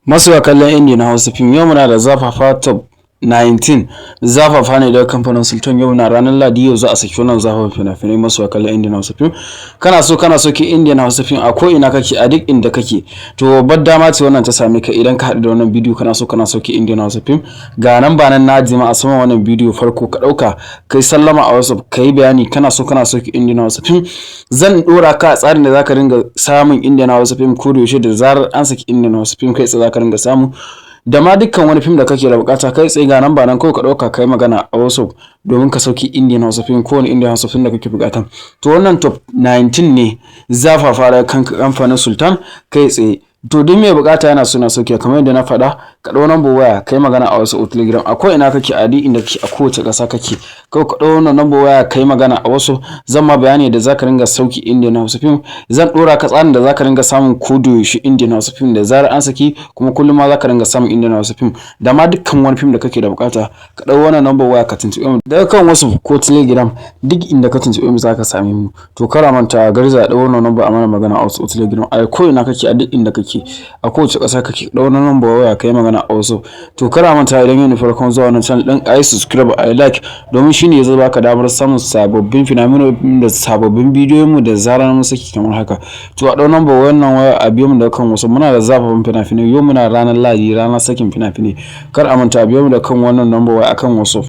Masu kallon Indian Hausa fim, yau muna da zafafa top 19 zafafa ne daga kamfanin Sultan. Yau na ranar Ladi, yau za a saki wannan zafafa fina-finai. Masu kallon Indian Hausa fim, kana so ki Indian Hausa fim a ko ina kake, a duk inda kake, to babbar dama ce wannan ta same ka idan ka haɗu da wannan bidiyo. Kana so ki Indian Hausa fim, ga nan ba nan na jima a saman wannan bidiyo. Farko ka ɗauka kai sallama a WhatsApp, kai bayani kana so ki Indian Hausa fim. Zan ɗora ka a tsarin da zaka ringa samun Indian Hausa fim ko da yaushe. Da zarar an saki Indian Hausa fim kai tsaye zaka ringa samu, da ma dukkan wani fim da kake da bukata kai tsaye. Ga nan ba nan kawai ka ɗauka kai magana a WhatsApp domin ka sauki Indian Hausa fim, ko wani Indian Hausa fim da kake bukata. To wannan top 19 ne zafafa da kamfanin Sultan kai tsaye. To duk mai bukata yana so na sauke, kamar yadda na faɗa, ka ɗau number waya kai magana a wasu Telegram. A ko ina kake, a duk inda kake, a kowace ƙasa kake, kawai ka ɗau wannan number waya kai magana a wasu. Zan ma bayani da zaka ringa sauki Indian Hausa fim. Zan ɗora ka tsarin da zaka ringa samun ko da yaushe Indian Hausa fim da zarar an saki, kuma kullum ma zaka ringa samun Indian Hausa fim da ma dukkan wani fim da kake da bukata. Ka ɗau wannan number waya ka tuntuɓe mu daga kan wasu ko Telegram, duk inda ka tuntuɓe mu zaka same mu. To kara manta garza ɗau wannan number a mana magana a wasu Telegram. A ko ina kake, a duk inda kake, a kowace ƙasa kake, ɗau wannan number waya kai magana a wasu. To kara manta idan yau ne farkon zuwa wannan channel ɗin, ayi subscribe, ayi like, domin shine zai baka damar samun sababbin fina-finai da sababbin bidiyoyin mu da zarar mun saki kamar haka. To a ɗau number wannan waya a biyo mu daga kan wasu. Muna da zafafan fina-finai, yau muna ranar Ladi, ranar sakin fina-finai. Kar a manta a biyo mu da kan wannan number waya akan wasu.